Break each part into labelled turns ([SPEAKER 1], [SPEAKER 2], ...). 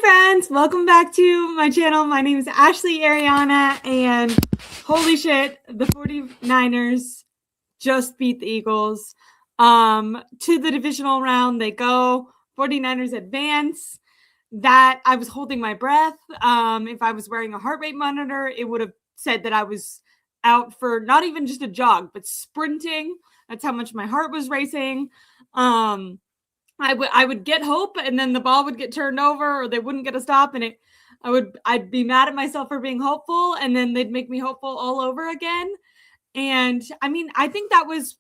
[SPEAKER 1] friends, welcome back to my channel. My name is Ashley Ariana, and holy shit, the 49ers just beat the Eagles to the divisional round. They go. 49ers advance. That I was holding my breath. If I was wearing a heart rate monitor, it would have said that I was out for not even just a jog, but sprinting. That's how much my heart was racing. I would get hope, and then the ball would get turned over, or they wouldn't get a stop, and I'd be mad at myself for being hopeful, and then they'd make me hopeful all over again. And I mean, I think that was,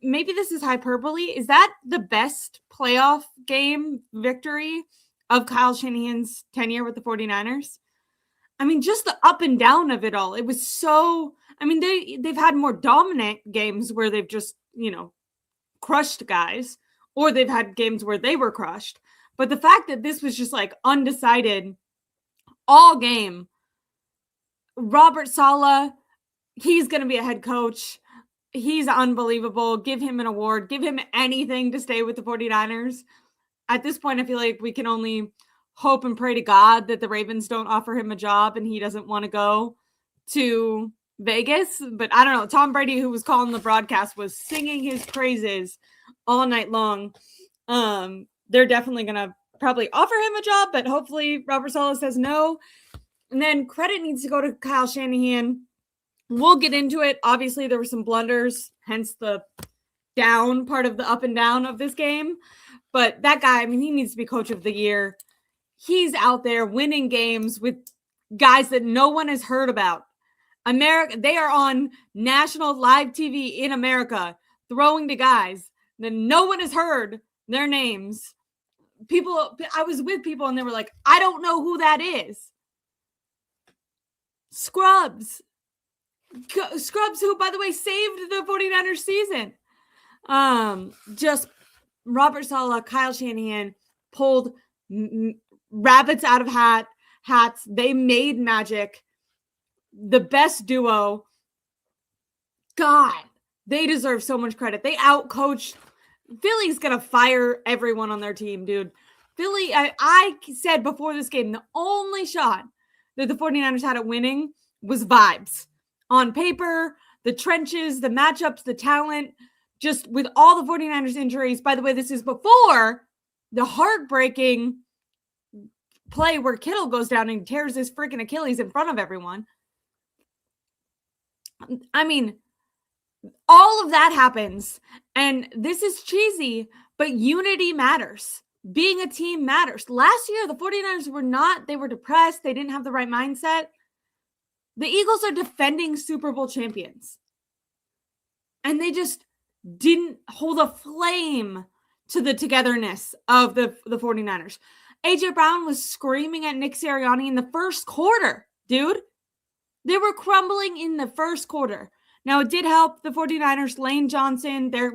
[SPEAKER 1] maybe this is hyperbole. Is that the best playoff game victory of Kyle Shanahan's tenure with the 49ers? I mean, just the up and down of it all. It was so, I mean, they've had more dominant games where they've just, crushed guys, or they've had games where they were crushed. But the fact that this was just like undecided all game. Robert SALEH, he's going to be a head coach. He's unbelievable. Give him an award. Give him anything to stay with the 49ers. At this point, I feel like we can only hope and pray to God that the Ravens don't offer him a job and he doesn't want to go to Vegas. But I don't know. Tom Brady, who was calling the broadcast, was singing his praises all night long. They're definitely going to probably offer him a job, but hopefully Robert SALEH says no. And then credit needs to go to Kyle Shanahan. We'll get into it. Obviously, there were some blunders, hence the down part of the up and down of this game. But that guy, I mean, he needs to be coach of the year. He's out there winning games with guys that no one has heard about. They are on national live TV in America, throwing to guys that no one has heard their names. I was with people and they were like, I don't know who that is. Scrubs, who, by the way, saved the 49ers season. Just Robert SALEH, Kyle Shanahan pulled rabbits out of hats. They made magic. The best duo. God, they deserve so much credit. They outcoached. Philly's going to fire everyone on their team, dude. Philly, I said before this game, the only shot that the 49ers had at winning was vibes. On paper, the trenches, the matchups, the talent, just with all the 49ers injuries. By the way, this is before the heartbreaking play where Kittle goes down and tears his freaking Achilles in front of everyone. I mean, all of that happens, and this is cheesy, but unity matters. Being a team matters. Last year, the 49ers they were depressed. They didn't have the right mindset. The Eagles are defending Super Bowl champions, and they just didn't hold a flame to the togetherness of the 49ers. AJ Brown was screaming at Nick Sirianni in the first quarter, dude. They were crumbling in the first quarter. Now, it did help the 49ers. Lane Johnson, their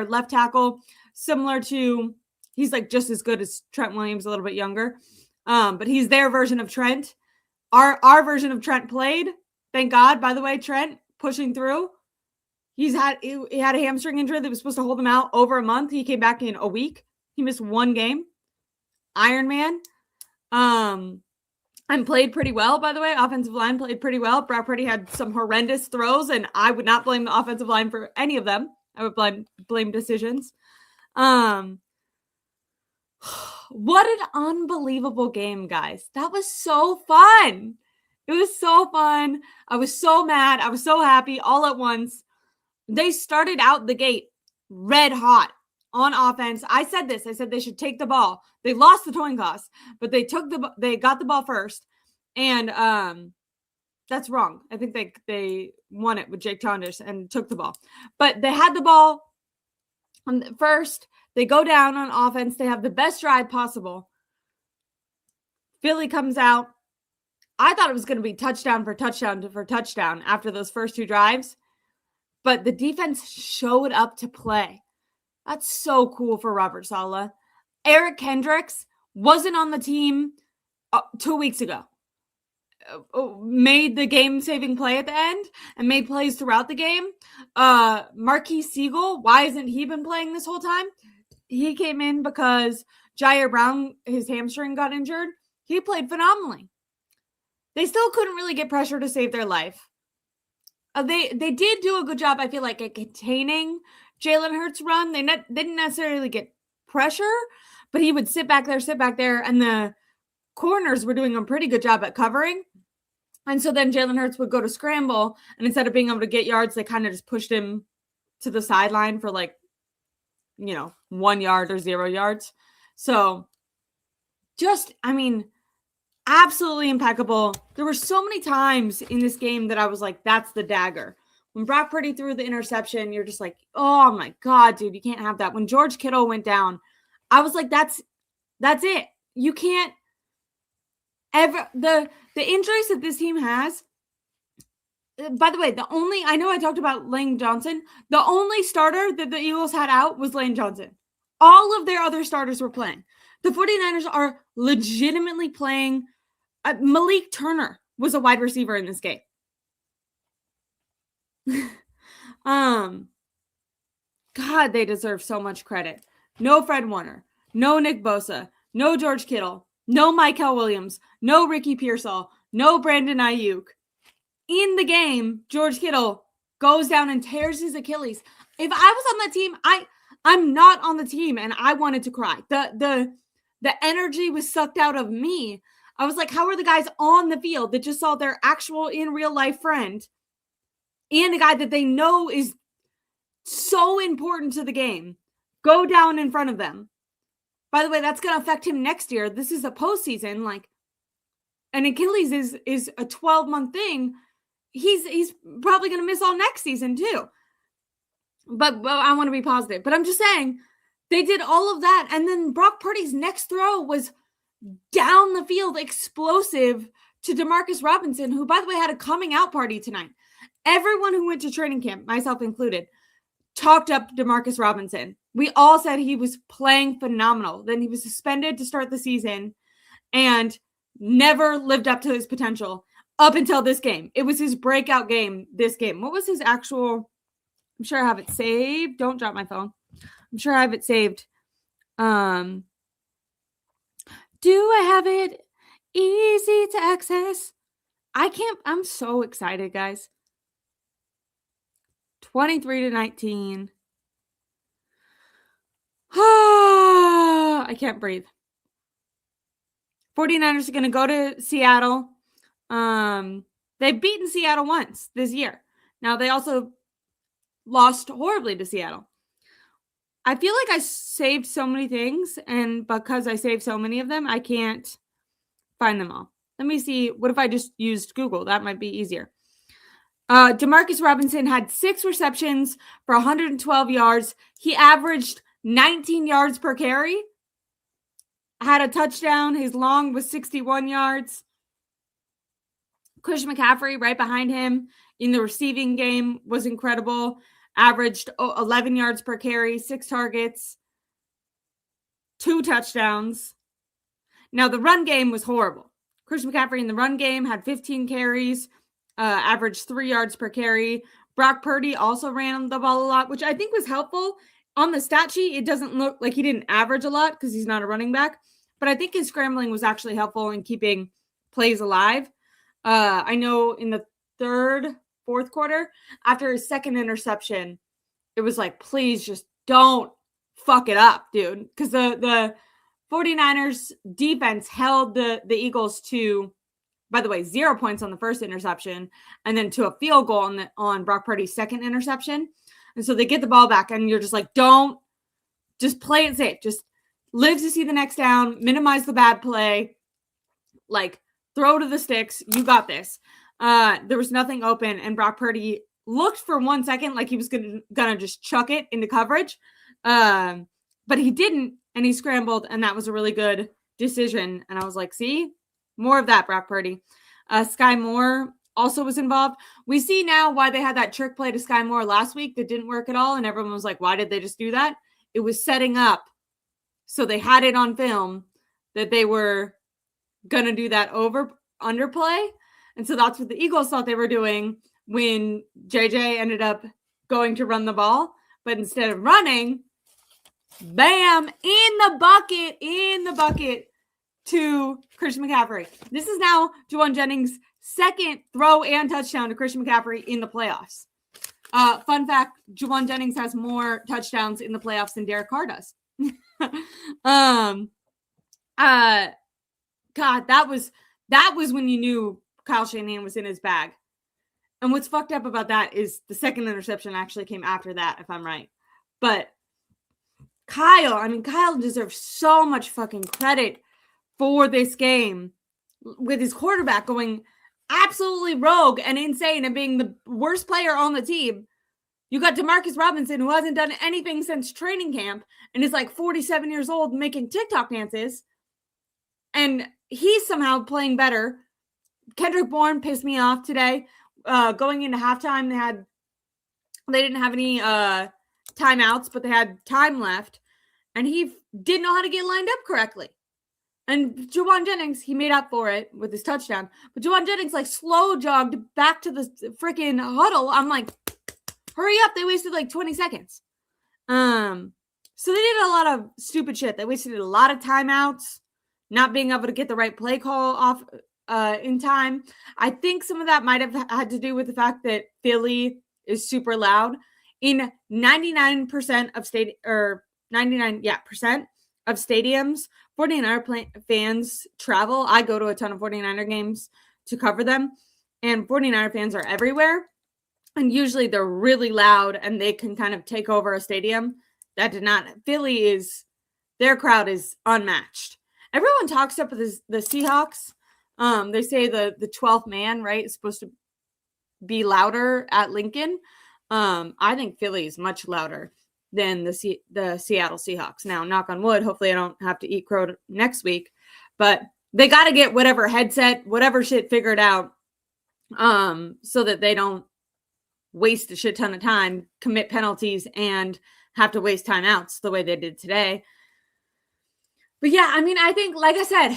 [SPEAKER 1] left tackle, similar to, he's like just as good as Trent Williams, a little bit younger. But he's their version of Trent. Our version of Trent played. Thank God, by the way, Trent pushing through. He had a hamstring injury that was supposed to hold him out over a month. He came back in a week. He missed one game. Iron Man. And played pretty well, by the way. Offensive line played pretty well. Brock Purdy had some horrendous throws, and I would not blame the offensive line for any of them. I would blame decisions. What an unbelievable game, guys. That was so fun. It was so fun. I was so mad. I was so happy all at once. They started out the gate red hot on offense. I said this. I said they should take the ball. They lost the coin toss, but they got the ball first. And that's wrong. I think they won it with Jake Saunders and took the ball. But they had the ball first. They go down on offense. They have the best drive possible. Philly comes out. I thought it was going to be touchdown for touchdown for touchdown after those first two drives. But the defense showed up to play. That's so cool for Robert SALEH. Eric Kendricks wasn't on the team 2 weeks ago. Made the game-saving play at the end and made plays throughout the game. Marquise Siegel, why hasn't he been playing this whole time? He came in because Jair Brown, his hamstring got injured. He played phenomenally. They still couldn't really get pressure to save their life. They did do a good job, I feel like, at containing Jalen Hurts' run. They didn't necessarily get pressure, but he would sit back there, and the corners were doing a pretty good job at covering. And so then Jalen Hurts would go to scramble, and instead of being able to get yards, they kind of just pushed him to the sideline for 1 yard or 0 yards. So absolutely impeccable. There were so many times in this game that I was like, that's the dagger. When Brock Purdy threw the interception, you're just like, oh my God, dude, you can't have that. When George Kittle went down, I was like, that's it. You can't ever, the injuries that this team has. By the way, I know I talked about Lane Johnson. The only starter that the Eagles had out was Lane Johnson. All of their other starters were playing. The 49ers are legitimately playing. Malik Turner was a wide receiver in this game. God, they deserve so much credit. No Fred Warner, no Nick Bosa, no George Kittle, no Michael Williams, no Ricky Pearsall, no Brandon Ayuk. In the game, George Kittle goes down and tears his Achilles. If I was on that team, I'm not on the team, and I wanted to cry. The energy was sucked out of me. I was like, how are the guys on the field that just saw their actual in real life friend and a guy that they know is so important to the game go down in front of them? By the way, that's going to affect him next year. This is a postseason. An Achilles is a 12-month thing. He's probably going to miss all next season too. But I want to be positive. But I'm just saying, they did all of that. And then Brock Purdy's next throw was down the field, explosive, to Demarcus Robinson, who, by the way, had a coming out party tonight. Everyone who went to training camp, myself included, talked up Demarcus Robinson. We all said he was playing phenomenal. Then he was suspended to start the season and never lived up to his potential up until this game. It was his breakout game, this game. What was his actual... I'm sure I have it saved. Don't drop my phone. I'm sure I have it saved. Do I have it easy to access? I can't. I'm so excited, guys. 23-19. I can't breathe. 49ers are going to go to Seattle. They've beaten Seattle once this year. Now, they also lost horribly to Seattle. I feel like I saved so many things, and because I saved so many of them, I can't find them all. Let me see. What if I just used Google? That might be easier. Demarcus Robinson had 6 receptions for 112 yards. He averaged 19 yards per carry. Had a touchdown. His long was 61 yards. Christian McCaffrey right behind him in the receiving game was incredible. Averaged 11 yards per carry, 6 targets, 2 touchdowns. Now, the run game was horrible. Christian McCaffrey in the run game had 15 carries, averaged 3 yards per carry. Brock Purdy also ran the ball a lot, which I think was helpful. On the stat sheet, it doesn't look like he didn't average a lot because he's not a running back. But I think his scrambling was actually helpful in keeping plays alive. I know in the fourth quarter, after his second interception, it was like, please just don't fuck it up, dude. Because the 49ers defense held the Eagles to, by the way, 0 points on the first interception, and then to a field goal on Brock Purdy's second interception. And so they get the ball back, and you're just like, don't, just play it safe. Just live to see the next down, minimize the bad play, throw to the sticks. You got this. There was nothing open, and Brock Purdy looked for 1 second like he was gonna just chuck it into coverage. But he didn't, and he scrambled, and that was a really good decision. And I was like, see, more of that, Brock Purdy. Sky Moore also was involved. We see now why they had that trick play to Sky Moore last week that didn't work at all, and everyone was like, why did they just do that? It was setting up. So they had it on film that they were going to do that underplay. And so that's what the Eagles thought they were doing when JJ ended up going to run the ball. But instead of running, Bam! In the bucket to Christian McCaffrey. This is now Juwan Jennings' second throw and touchdown to Christian McCaffrey in the playoffs. Fun fact, Juwan Jennings has more touchdowns in the playoffs than Derek Carr does. God, that was when you knew Kyle Shanahan was in his bag. And what's fucked up about that is the second interception actually came after that, if I'm right. But Kyle deserves so much fucking credit for this game with his quarterback going absolutely rogue and insane and being the worst player on the team. You got Demarcus Robinson, who hasn't done anything since training camp and is like 47 years old making TikTok dances. And he's somehow playing better. Kendrick Bourne pissed me off today. Going into halftime, they didn't have any timeouts, but they had time left. And he didn't know how to get lined up correctly. And Juwan Jennings, he made up for it with his touchdown. But Juwan Jennings like slow jogged back to the freaking huddle. I'm like, hurry up. They wasted like 20 seconds. So they did a lot of stupid shit. They wasted a lot of timeouts, not being able to get the right play call off in time. I think some of that might have had to do with the fact that Philly is super loud. In 99% of percent of stadiums, 49er fans travel. I go to a ton of 49er games to cover them, and 49er fans are everywhere. And usually they're really loud and they can kind of take over a stadium. That did not. Their crowd is unmatched. Everyone talks up the Seahawks. They say the 12th man, right, is supposed to be louder at Lincoln. I think Philly is much louder than the Seattle Seahawks. Now, knock on wood, hopefully I don't have to eat crow next week. But they got to get whatever headset, whatever shit figured out so that they don't waste a shit ton of time, commit penalties, and have to waste timeouts the way they did today. But yeah, I think, like I said,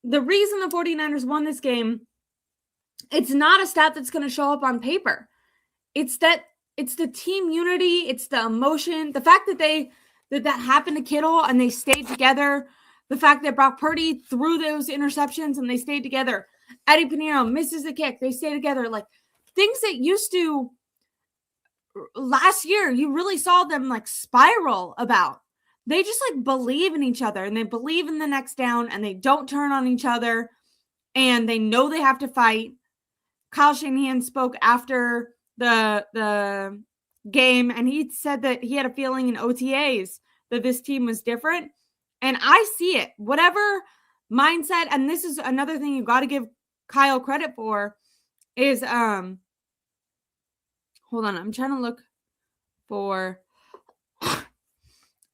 [SPEAKER 1] the reason the 49ers won this game, it's not a stat that's going to show up on paper. It's the team unity. It's the emotion. The fact that that happened to Kittle and they stayed together. The fact that Brock Purdy threw those interceptions and they stayed together. Eddie Pinheiro misses a kick. They stay together. Like things that used to last year, you really saw them like spiral about. They just like believe in each other and they believe in the next down and they don't turn on each other and they know they have to fight. Kyle Shanahan spoke after the game and he said that he had a feeling in OTAs that this team was different. And I see it. Whatever mindset, and this is another thing you got to give Kyle credit for, is hold on, I'm trying to look for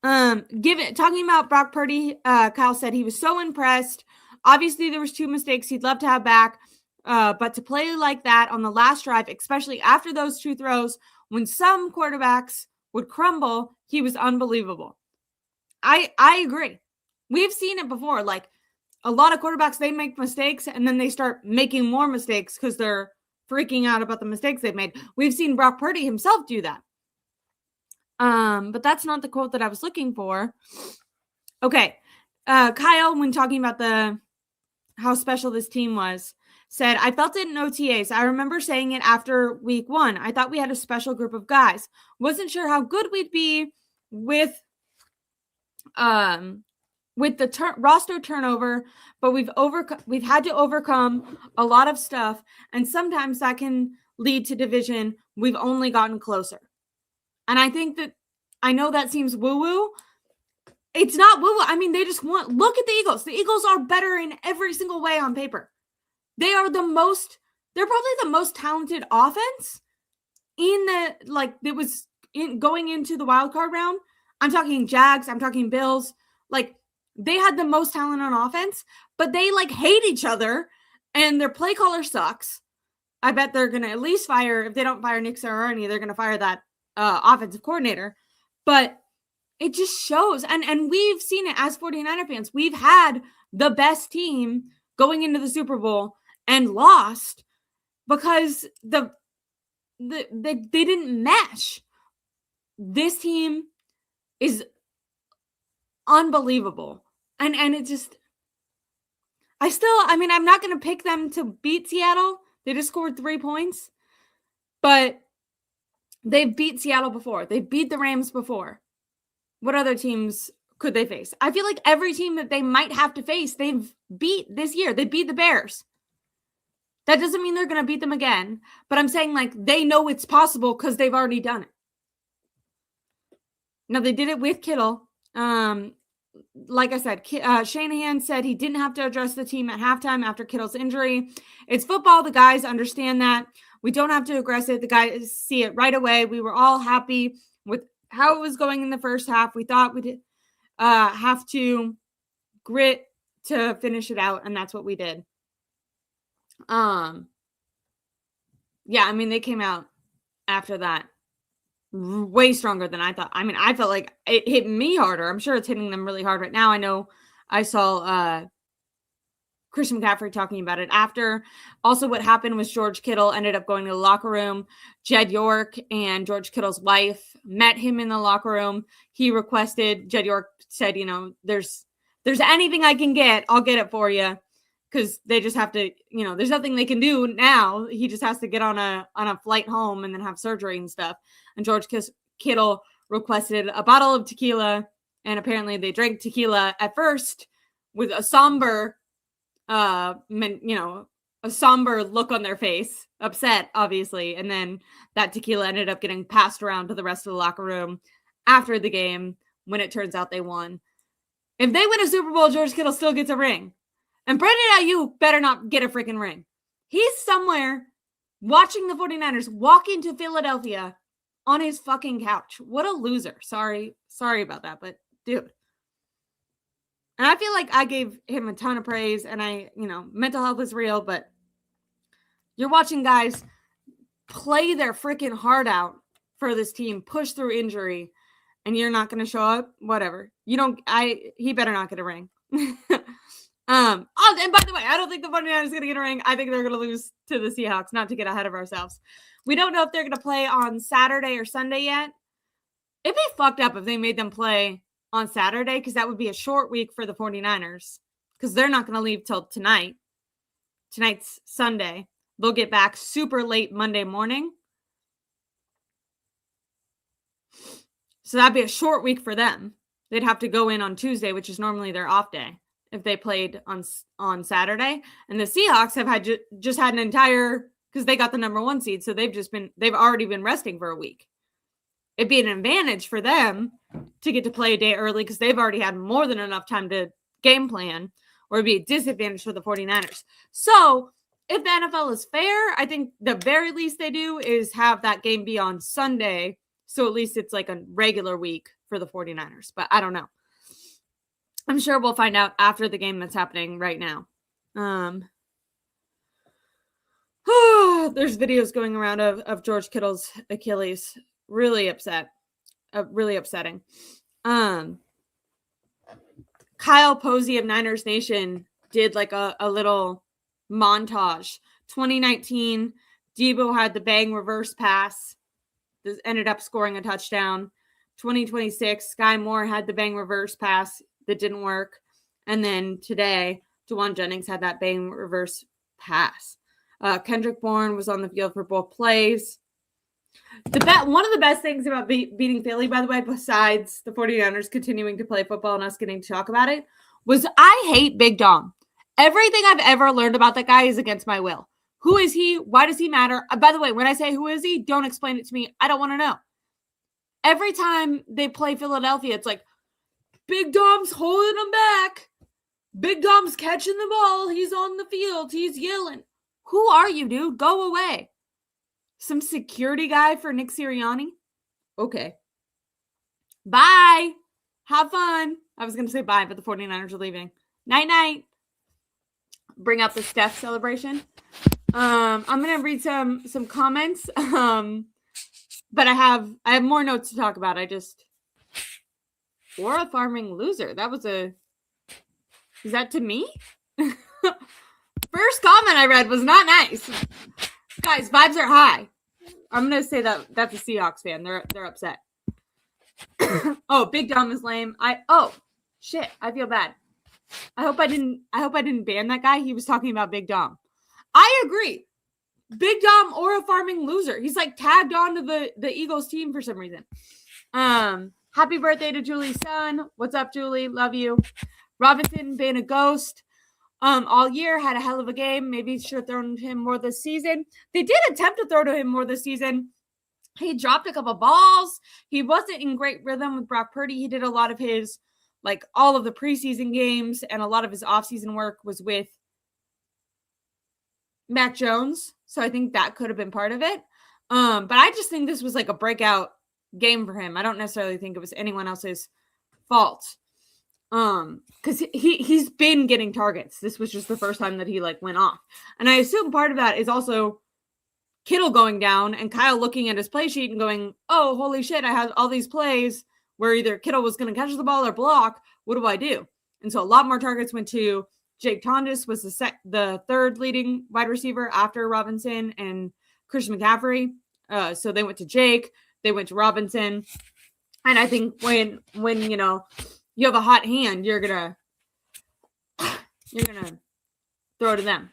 [SPEAKER 1] talking about Brock Purdy. Kyle said he was so impressed. Obviously, there was 2 mistakes he'd love to have back. But to play like that on the last drive, especially after those 2 throws, when some quarterbacks would crumble, he was unbelievable. I agree. We've seen it before. Like a lot of quarterbacks, they make mistakes and then they start making more mistakes because they're freaking out about the mistakes they've made. We've seen Brock Purdy himself do that. But that's not the quote that I was looking for. Okay. Kyle, when talking about how special this team was, said, I felt it in OTAs. I remember saying it after week 1. I thought we had a special group of guys. Wasn't sure how good we'd be with the roster turnover, but we've had to overcome a lot of stuff, and sometimes that can lead to division. We've only gotten closer. And I think that, I know that seems woo-woo. It's not woo-woo. They just look at the Eagles. The Eagles are better in every single way on paper. They're probably the most talented offense going into the wild card round. I'm talking Jags, I'm talking Bills. Like, they had the most talent on offense, but they hate each other and their play caller sucks. I bet they're going to at least if they don't fire Nick Sirianni, they're going to fire that offensive coordinator. But it just shows. And we've seen it as 49er fans. We've had the best team going into the Super Bowl and lost because they didn't mesh. This team is unbelievable. And it just, I'm not going to pick them to beat Seattle. They just scored 3 points. But they've beat Seattle before. They beat the Rams before. What other teams could they face? I feel like every team that they might have to face, they've beat this year. They beat the Bears. That doesn't mean they're going to beat them again. But I'm saying, like, they know it's possible because they've already done it. Now, they did it with Kittle. Like I said, Shanahan said he didn't have to address the team at halftime after Kittle's injury. It's football. The guys understand that. We don't have to aggress it. The guys see it right away. We were all happy with how it was going in the first half. We thought we'd have to grit to finish it out, and that's what we did. Yeah, I mean, they came out after that way stronger than I thought. I mean, I felt like it hit me harder. I'm sure it's hitting them really hard right now. I know I saw Christian McCaffrey talking about it after. Also, what happened was George Kittle ended up going to the locker room. Jed York and George Kittle's wife met him in the locker room. He requested, Jed York said, you know, there's anything I can get, I'll get it for you. Because they just have to, you know, there's nothing they can do now. He just has to get on a flight home and then have surgery and stuff. And George Kittle requested a bottle of tequila, and apparently they drank tequila at first with a somber, a somber look on their face, upset, obviously. And then that tequila ended up getting passed around to the rest of the locker room after the game when it turns out they won. If they win a Super Bowl, George Kittle still gets a ring. And Brandon Ayuk better not get a freaking ring. He's somewhere watching the 49ers walk into Philadelphia on his fucking couch. What a loser. Sorry about that, but dude. And I feel like I gave him a ton of praise, and mental health is real, but you're watching guys play their freaking heart out for this team, push through injury, and you're not going to show up? Whatever. He better not get a ring. And by the way, I don't think the 49ers is going to get a ring. I think they're going to lose to the Seahawks, not to get ahead of ourselves. We don't know if they're going to play on Saturday or Sunday yet. It'd be fucked up if they made them play on Saturday, because that would be a short week for the 49ers, because they're not going to leave till tonight. Tonight's Sunday. They'll get back super late Monday morning. So that'd be a short week for them. They'd have to go in on Tuesday, which is normally their off day, if they played on Saturday. And the Seahawks have had just had an entire, because they got the number 1 seed, so they've already been resting for a week. It'd be an advantage for them to get to play a day early, because they've already had more than enough time to game plan, or it'd be a disadvantage for the 49ers. So if the NFL is fair, I think the very least they do is have that game be on Sunday, so at least it's like a regular week for the 49ers. But I don't know. I'm sure we'll find out after the game that's happening right now. There's videos going around of George Kittle's Achilles. Really upsetting. Kyle Posey of Niners Nation did like a little montage. 2019, Debo had the bang reverse pass. This ended up scoring a touchdown. 2026, Sky Moore had the bang reverse pass that didn't work. And then today, DeJuan Jennings had that bang reverse pass. Kendrick Bourne was on the field for both plays. One of the best things about beating Philly, by the way, besides the 49ers continuing to play football and us getting to talk about it, was I hate Big Dom. Everything I've ever learned about that guy is against my will. Who is he? Why does he matter? By the way, when I say who is he, don't explain it to me. I don't want to know. Every time they play Philadelphia, it's like, Big Dom's holding him back. Big Dom's catching the ball. He's on the field. He's yelling. Who are you, dude? Go away. Some security guy for Nick Sirianni? Okay. Bye. Have fun. I was going to say bye, but the 49ers are leaving. Night-night. Bring up the Steph celebration. I'm going to read some comments. But I have more notes to talk about. Or a farming loser. Is that to me? First comment I read was not nice. Guys, vibes are high. I'm going to say that that's a Seahawks fan. They're upset. Oh, Big Dom is lame. Shit, I feel bad. I hope I didn't ban that guy. He was talking about Big Dom. I agree. Big Dom or a farming loser. He's like tagged onto the Eagles team for some reason. Happy birthday to Julie's son. What's up, Julie? Love you. Robinson been a ghost all year, had a hell of a game. Maybe should have thrown him more this season. They did attempt to throw to him more this season. He dropped a couple balls. He wasn't in great rhythm with Brock Purdy. He did a lot of his, like all of the preseason games, and a lot of his offseason work was with Mac Jones. So I think that could have been part of it. But I just think this was like a breakout game for him. I don't necessarily think it was anyone else's fault. Because he's been getting targets. This was just the first time that he like went off. And I assume part of that is also Kittle going down and Kyle looking at his play sheet and going, oh, holy shit, I had all these plays where either Kittle was going to catch the ball or block. What do I do? And so a lot more targets went to Jake Tondes, was the third leading wide receiver after Robinson and Christian McCaffrey. So they went to Jake, they went to Robinson. And I think when you know you have a hot hand, you're gonna throw to them.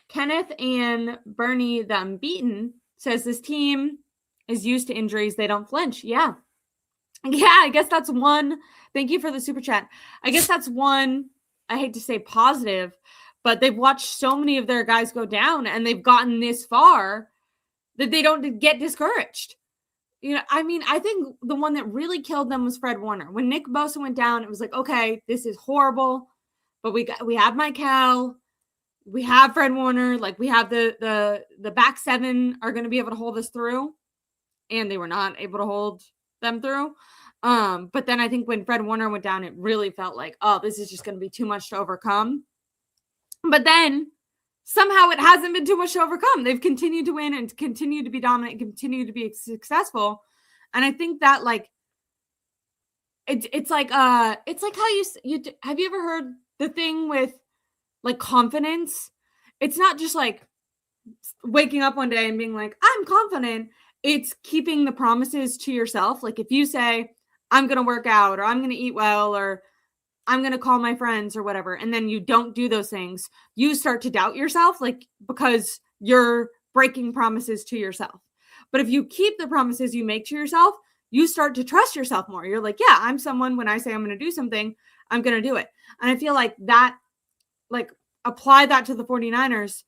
[SPEAKER 1] Kenneth and Bernie the Unbeaten says this team is used to injuries. They don't flinch. Yeah, I guess that's one. Thank you for the super chat. I guess that's one, I hate to say positive, but they've watched so many of their guys go down and they've gotten this far that they don't get discouraged. You know, I mean, I think the one that really killed them was Fred Warner. When Nick Bosa went down, it was like, okay, this is horrible, but we have Michael, we have Fred Warner, like we have the back seven are going to be able to hold us through, and they were not able to hold them through. But then I think when Fred Warner went down, it really felt like, oh, this is just going to be too much to overcome. But then somehow it hasn't been too much to overcome. They've continued to win and continued to be dominant, continue to be successful. And I think that like, it's like how you have you ever heard the thing with like confidence? It's not just like waking up one day and being like, I'm confident. It's keeping the promises to yourself. Like if you say, I'm going to work out, or I'm going to eat well, or I'm going to call my friends or whatever, and then you don't do those things, you start to doubt yourself, like because you're breaking promises to yourself. But if you keep the promises you make to yourself, you start to trust yourself more. You're like, yeah, I'm someone, when I say I'm going to do something, I'm going to do it. And I feel like that, like apply that to the 49ers.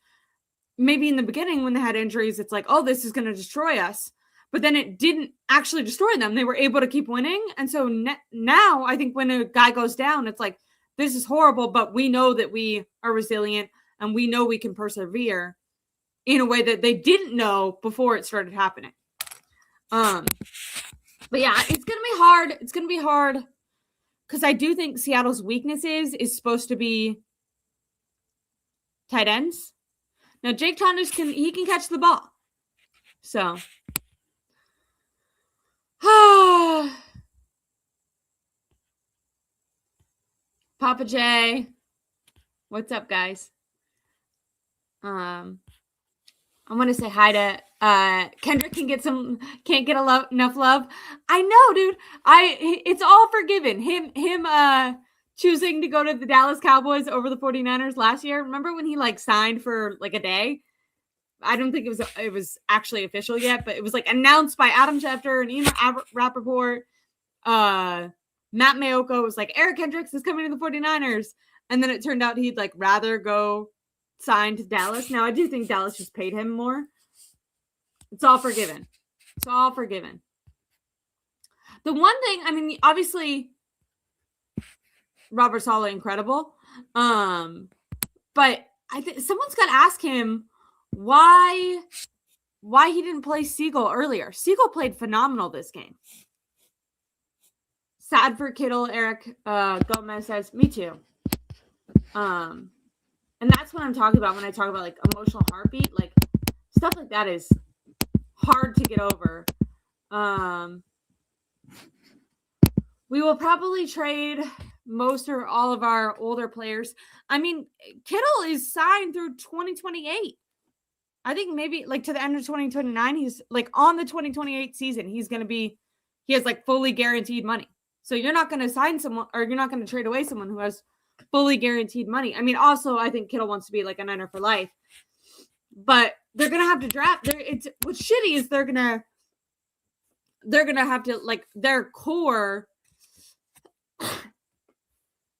[SPEAKER 1] Maybe in the beginning when they had injuries, it's like, oh, this is going to destroy us. But then it didn't actually destroy them. They were able to keep winning. And so now I think when a guy goes down, it's like, this is horrible, but we know that we are resilient and we know we can persevere in a way that they didn't know before it started happening. But yeah, it's going to be hard. It's going to be hard because I do think Seattle's weaknesses is supposed to be tight ends. Now, Jake Tondes can catch the ball. So, Papa J, what's up, guys? I want to say hi to Kendrick. Can't get enough love. I know, dude. It's all forgiven. Him choosing to go to the Dallas Cowboys over the 49ers last year. Remember when he like signed for like a day? I don't think it was actually official yet, but it was like announced by Adam Schefter and Ian Rappaport. Matt Mayoko was like, Eric Kendricks is coming to the 49ers. And then it turned out he'd like rather go sign to Dallas. Now I do think Dallas just paid him more. It's all forgiven. It's all forgiven. The one thing, I mean, obviously Robert Saleh, incredible. But I think someone's got to ask him why he didn't play Siegel earlier. Siegel played phenomenal this game. Sad for Kittle. Eric Gomez says, me too. And that's what I'm talking about when I talk about like emotional heartbeat. Like stuff like that is hard to get over. We will probably trade most or all of our older players. I mean, Kittle is signed through 2028. I think maybe like to the end of 2029, he's like on the 2028 season, he has like fully guaranteed money. So you're not going to sign someone, or you're not going to trade away someone who has fully guaranteed money. I mean, also, I think Kittle wants to be like a Niner for life, but they're going to have to draft. What's shitty is they're going to have to, like, their core,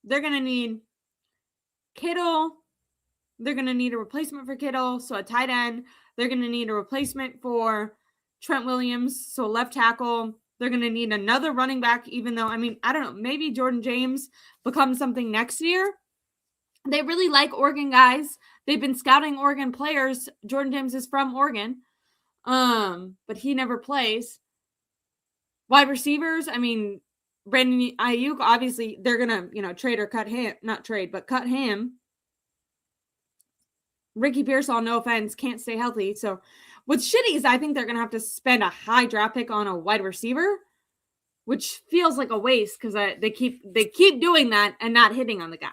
[SPEAKER 1] they're going to need Kittle. They're going to need a replacement for Kittle, so a tight end. They're going to need a replacement for Trent Williams, so a left tackle. They're going to need another running back, even though, I mean, I don't know, maybe Jordan James becomes something next year. They really like Oregon guys. They've been scouting Oregon players. Jordan James is from Oregon, but he never plays. Wide receivers, I mean, Brandon Ayuk, obviously, they're going to, trade or cut him. Not trade, but cut him. Ricky Pearsall, no offense, can't stay healthy. So what's shitty is I think they're going to have to spend a high draft pick on a wide receiver, which feels like a waste because they keep doing that and not hitting on the guy.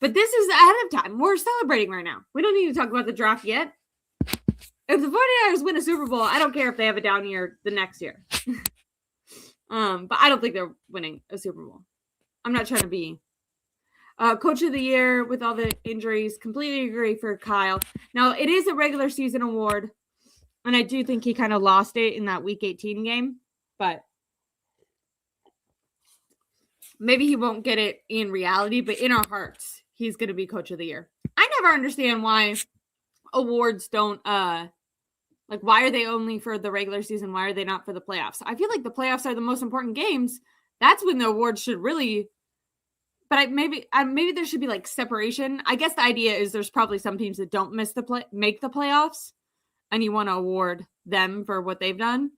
[SPEAKER 1] But this is ahead of time. We're celebrating right now. We don't need to talk about the draft yet. If the 49ers win a Super Bowl, I don't care if they have a down year the next year. But I don't think they're winning a Super Bowl. I'm not trying to be Coach of the Year with all the injuries. Completely agree for Kyle. Now, it is a regular season award, and I do think he kind of lost it in that Week 18 game, but maybe he won't get it in reality, but in our hearts, he's going to be Coach of the Year. I never understand why awards don't, why are they only for the regular season? Why are they not for the playoffs? I feel like the playoffs are the most important games. That's when the awards should really... But maybe there should be like separation. I guess the idea is there's probably some teams that don't make the playoffs, and you want to award them for what they've done.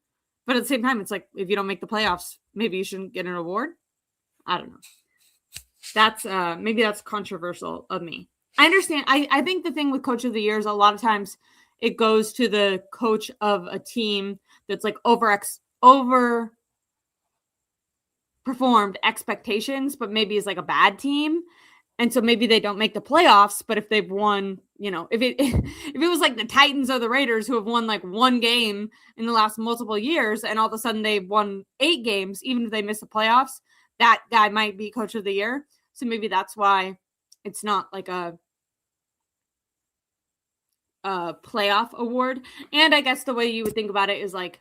[SPEAKER 1] But at the same time, it's like if you don't make the playoffs, maybe you shouldn't get an award. I don't know. That's maybe that's controversial of me. I understand. I think the thing with Coach of the Year is a lot of times it goes to the coach of a team that's like over performed expectations, but maybe is like a bad team. And so maybe they don't make the playoffs, but if they've won, if it was like the Titans or the Raiders who have won like one game in the last multiple years, and all of a sudden they've won 8 games, even if they miss the playoffs, that guy might be Coach of the Year. So maybe that's why it's not like a playoff award. And I guess the way you would think about it is like,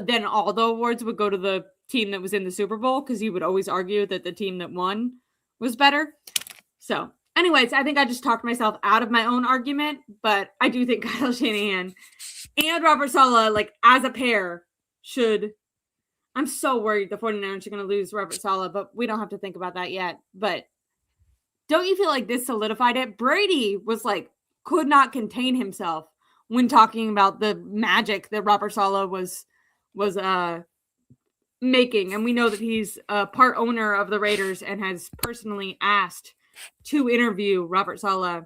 [SPEAKER 1] then all the awards would go to the team that was in the Super Bowl, because you would always argue that the team that won was better. So anyways, I think I just talked myself out of my own argument, but I do think Kyle Shanahan and Robert Saleh, like as a pair, should... I'm so worried the 49ers are going to lose Robert Saleh, but we don't have to think about that yet. But don't you feel like this solidified it? Brady was like, could not contain himself when talking about the magic that Robert Saleh was making. And we know that he's a part owner of the Raiders and has personally asked to interview Robert Saleh.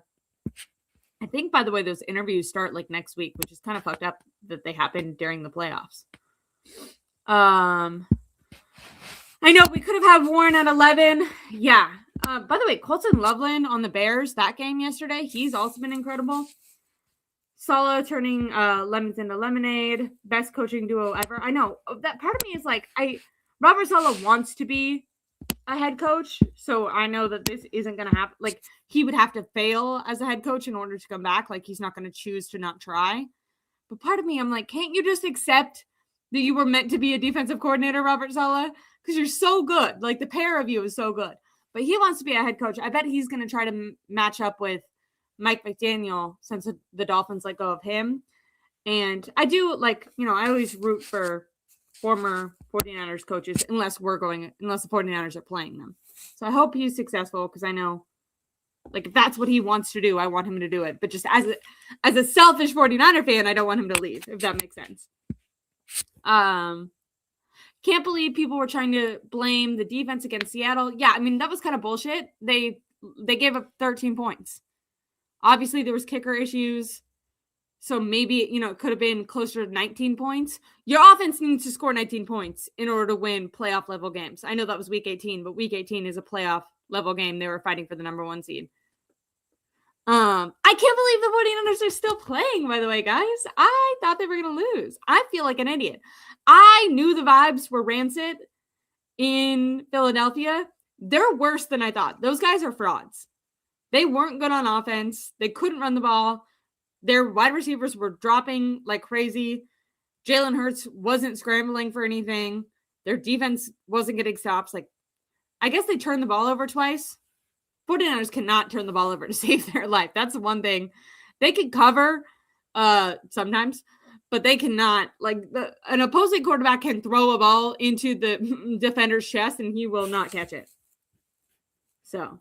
[SPEAKER 1] I think, by the way, those interviews start like next week, which is kind of fucked up that they happen during the playoffs. I know we could have had Warren at 11. Yeah. By the way, Colton Loveland on the Bears, that game yesterday, he's also been incredible. Saleh turning lemons into lemonade. Best coaching duo ever. I know. That part of me is like, Robert Saleh wants to be a head coach, so I know that this isn't going to happen. Like, he would have to fail as a head coach in order to come back. Like, he's not going to choose to not try. But part of me, I'm like, can't you just accept that you were meant to be a defensive coordinator, Robert Saleh? Because you're so good. Like, the pair of you is so good. But he wants to be a head coach. I bet he's going to try to match up with Mike McDaniel since the Dolphins let go of him. And I do, like, I always root for former 49ers coaches unless the 49ers are playing them. So I hope he's successful, because I know, like, if that's what he wants to do, I want him to do it. But just as a selfish 49er fan, I don't want him to leave, if that makes sense. Can't believe people were trying to blame the defense against Seattle. Yeah, I mean, that was kind of bullshit. They gave up 13 points. Obviously, there was kicker issues. So maybe, it could have been closer to 19 points. Your offense needs to score 19 points in order to win playoff level games. I know that was week 18, but week 18 is a playoff level game. They were fighting for the number 1 seed. I can't believe the 49ers are still playing, by the way, guys. I thought they were going to lose. I feel like an idiot. I knew the vibes were rancid in Philadelphia. They're worse than I thought. Those guys are frauds. They weren't good on offense. They couldn't run the ball. Their wide receivers were dropping like crazy. Jalen Hurts wasn't scrambling for anything. Their defense wasn't getting stops. Like, I guess they turned the ball over twice. 49ers cannot turn the ball over to save their life. That's the one thing. They can cover sometimes, but they cannot. Like, an opposing quarterback can throw a ball into the defender's chest and he will not catch it. So,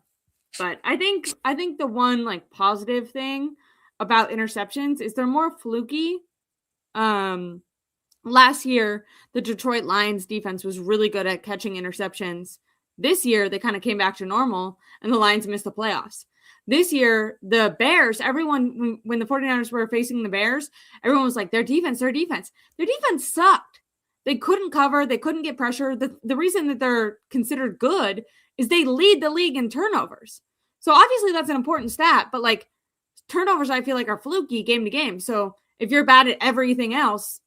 [SPEAKER 1] but I think the one like positive thing about interceptions is they're more fluky. Last year, the Detroit Lions defense was really good at catching interceptions. This year, they kind of came back to normal, and the Lions missed the playoffs. This year, the Bears, everyone, when the 49ers were facing the Bears, everyone was like, their defense. Their defense sucked. They couldn't cover. They couldn't get pressure. The reason that they're considered good is they lead the league in turnovers. So obviously that's an important stat, but like turnovers, I feel like are fluky game to game. So if you're bad at everything else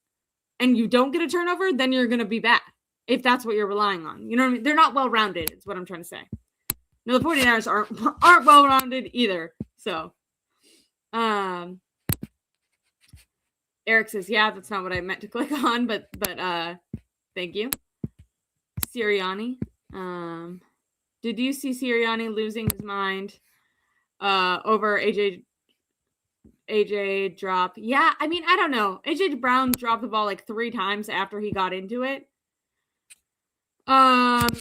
[SPEAKER 1] and you don't get a turnover, then you're going to be bad. If that's what you're relying on. You know what I mean? They're not well-rounded, is what I'm trying to say. No, the 49ers aren't well-rounded either. So, Eric says, yeah, that's not what I meant to click on, but thank you. Sirianni. Did you see Sirianni losing his mind over AJ drop? Yeah, I mean, I don't know. AJ Brown dropped the ball like 3 times after he got into it.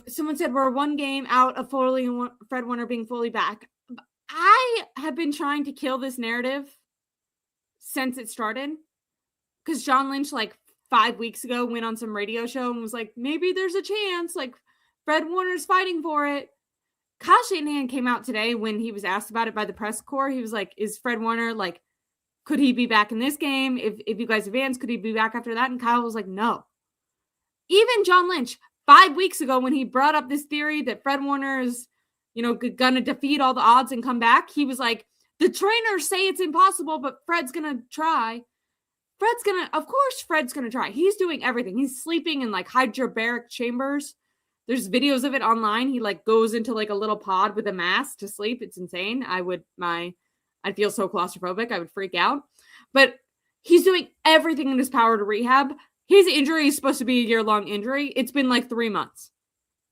[SPEAKER 1] Someone said we're 1 game out of Fred Warner being fully back. I have been trying to kill this narrative since it started because John Lynch like 5 weeks ago went on some radio show and was like, maybe there's a chance, like Fred Warner's fighting for it. Kyle Shanahan came out today when he was asked about it by the press corps. He was like, is Fred Warner, like, could he be back in this game? If you guys advance, could he be back after that? And Kyle was like, no. Even John Lynch, 5 weeks ago, when he brought up this theory that Fred Warner is, gonna defeat all the odds and come back, he was like, the trainers say it's impossible, but Fred's gonna try. Of course Fred's gonna try. He's doing everything. He's sleeping in like hyperbaric chambers. There's videos of it online. He like goes into like a little pod with a mask to sleep. It's insane. I'd feel so claustrophobic. I would freak out. But he's doing everything in his power to rehab. His injury is supposed to be a year-long injury. It's been like 3 months.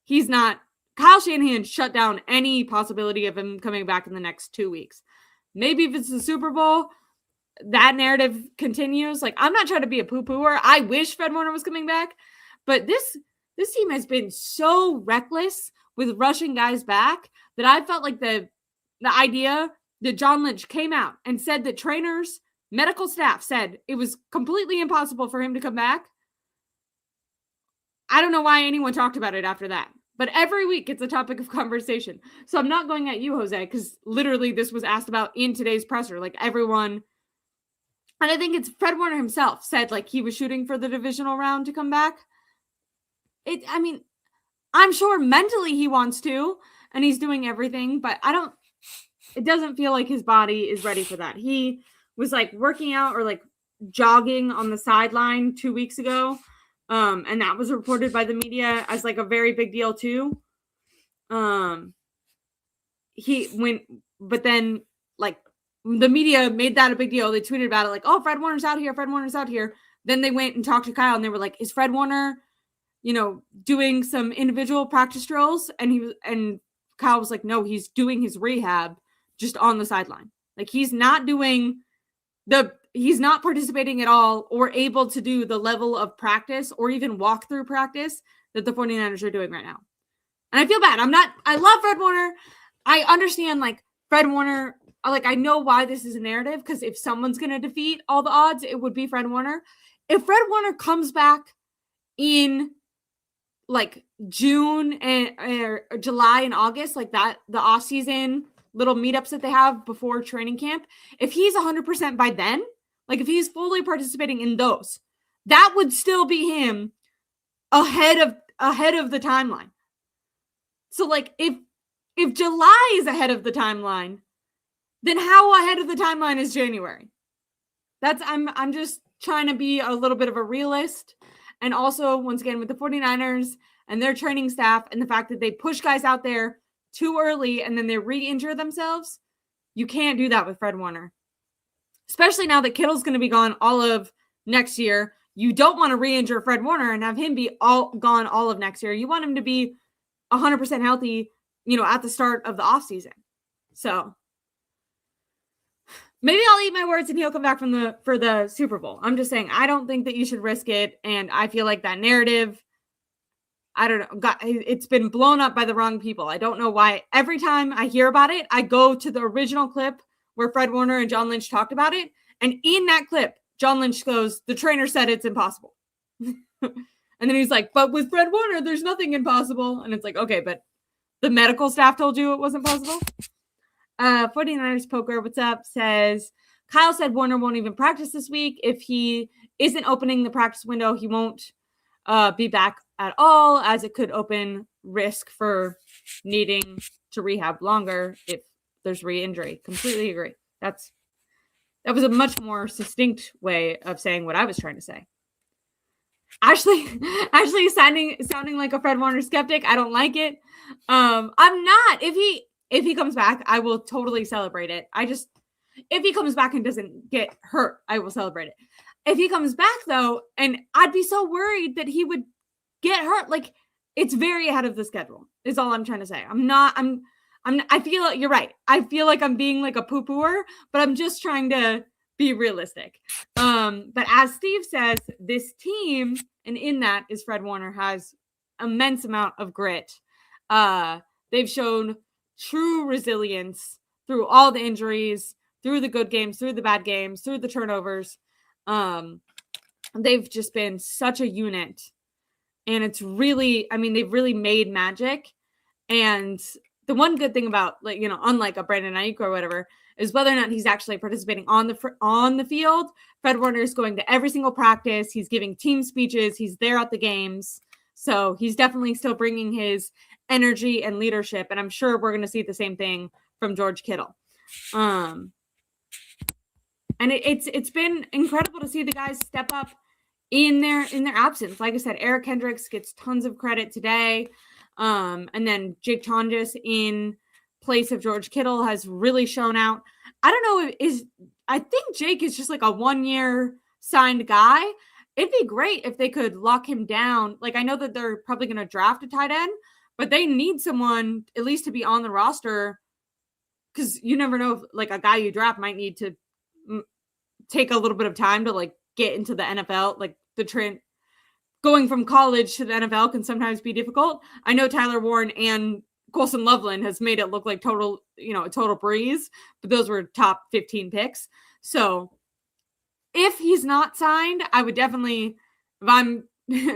[SPEAKER 1] Kyle Shanahan shut down any possibility of him coming back in the next 2 weeks. Maybe if it's the Super Bowl, that narrative continues. Like, I'm not trying to be a poo-pooer. I wish Fred Warner was coming back. But this team has been so reckless with rushing guys back that I felt like the idea that John Lynch came out and said that trainers, medical staff said it was completely impossible for him to come back. I don't know why anyone talked about it after that. But every week it's a topic of conversation. So I'm not going at you, Jose, because literally this was asked about in today's presser. Like everyone, and I think it's Fred Warner himself said like he was shooting for the divisional round to come back. I'm sure mentally he wants to, and he's doing everything, but it doesn't feel like his body is ready for that. He was like working out or like jogging on the sideline 2 weeks ago. And that was reported by the media as like a very big deal too. But then like the media made that a big deal. They tweeted about it like, oh, Fred Warner's out here. Fred Warner's out here. Then they went and talked to Kyle and they were like, is Fred Warner, doing some individual practice drills? And Kyle was like, no, he's doing his rehab just on the sideline. Like he's not participating at all or able to do the level of practice or even walk through practice that the 49ers are doing right now. And I feel bad. I love Fred Warner. I understand like Fred Warner, like I know why this is a narrative because if someone's going to defeat all the odds, it would be Fred Warner. If Fred Warner comes back in like June and July and August, like that, the off season little meetups that they have before training camp, if he's 100% by then, like if he's fully participating in those, that would still be him ahead of the timeline. So like if July is ahead of the timeline, then how ahead of the timeline is January? I'm just trying to be a little bit of a realist. And also, once again, with the 49ers and their training staff and the fact that they push guys out there too early and then they re-injure themselves, you can't do that with Fred Warner. Especially now that Kittle's going to be gone all of next year. You don't want to re-injure Fred Warner and have him be gone all of next year. You want him to be 100% healthy, at the start of the offseason. So maybe I'll eat my words and he'll come back for the Super Bowl. I'm just saying, I don't think that you should risk it. And I feel like that narrative, I don't know, it's been blown up by the wrong people. I don't know why. Every time I hear about it, I go to the original clip where Fred Warner and John Lynch talked about it. And in that clip, John Lynch goes, the trainer said it's impossible. And then he's like, but with Fred Warner, there's nothing impossible. And it's like, okay, but the medical staff told you it wasn't possible? 49ers Poker, what's up, says, Kyle said Warner won't even practice this week. If he isn't opening the practice window, he won't be back at all, as it could open risk for needing to rehab longer if there's re-injury. Completely agree. That was a much more succinct way of saying what I was trying to say. Ashley sounding like a Fred Warner skeptic. I don't like it. I'm not. If he comes back, I will totally celebrate it. If he comes back and doesn't get hurt, I will celebrate it. If he comes back though, and I'd be so worried that he would get hurt. Like, it's very ahead of the schedule is all I'm trying to say. I feel like you're right. I feel like I'm being like a poo-pooer, but I'm just trying to be realistic. But as Steve says, this team, and in that is Fred Warner, has immense amount of grit. They've shown true resilience through all the injuries, through the good games, through the bad games, through the turnovers. They've just been such a unit, and it's really, they've really made magic. And the one good thing about, unlike a Brandon Ayuk or whatever, is whether or not he's actually participating on the field. Fred Warner is going to every single practice. He's giving team speeches. He's there at the games. So he's definitely still bringing his energy and leadership. And I'm sure we're going to see the same thing from George Kittle. And it's been incredible to see the guys step up in their absence. Like I said, Eric Kendricks gets tons of credit today. And then Jake Tonjes in place of George Kittle has really shown out. I don't know, I think Jake is just like a 1-year signed guy. It'd be great if they could lock him down. Like, I know that they're probably going to draft a tight end, but they need someone at least to be on the roster, because you never know if like a guy you draft might need to take a little bit of time to like get into the NFL. Like the trend going from college to the NFL can sometimes be difficult. I know Tyler Warren and Colson Loveland has made it look like a total breeze, but those were top 15 picks. So if he's not signed, I would definitely, if I'm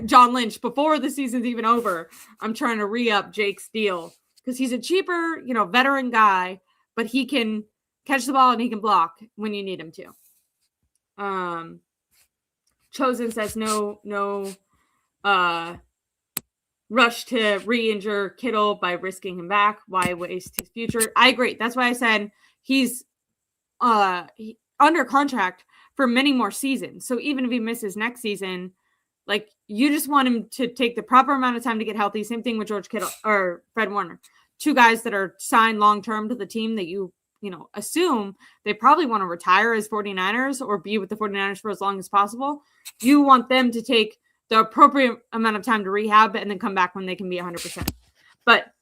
[SPEAKER 1] John Lynch, before the season's even over, I'm trying to re-up Jake's deal, because he's a cheaper, veteran guy, but he can catch the ball and he can block when you need him to. Chosen says no rush to re-injure Kittle by risking him back. Why waste his future? I agree. That's why I said he's under contract for many more seasons. So even if he misses next season, like, you just want him to take the proper amount of time to get healthy. Same thing with George Kittle or Fred Warner. Two guys that are signed long-term to the team that you assume they probably want to retire as 49ers or be with the 49ers for as long as possible. You want them to take the appropriate amount of time to rehab and then come back when they can be 100%. But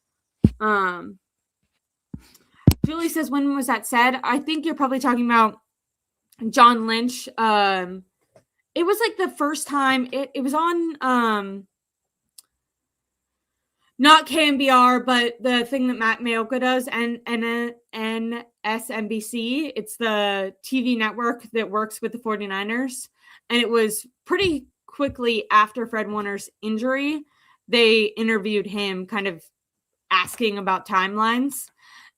[SPEAKER 1] Julie says, when was that said? I think you're probably talking about John Lynch. It was like the first time it was on not KMBR, but the thing that Matt Mayoka does, and NSNBC. It's the TV network that works with the 49ers. And it was pretty quickly after Fred Warner's injury, they interviewed him kind of asking about timelines.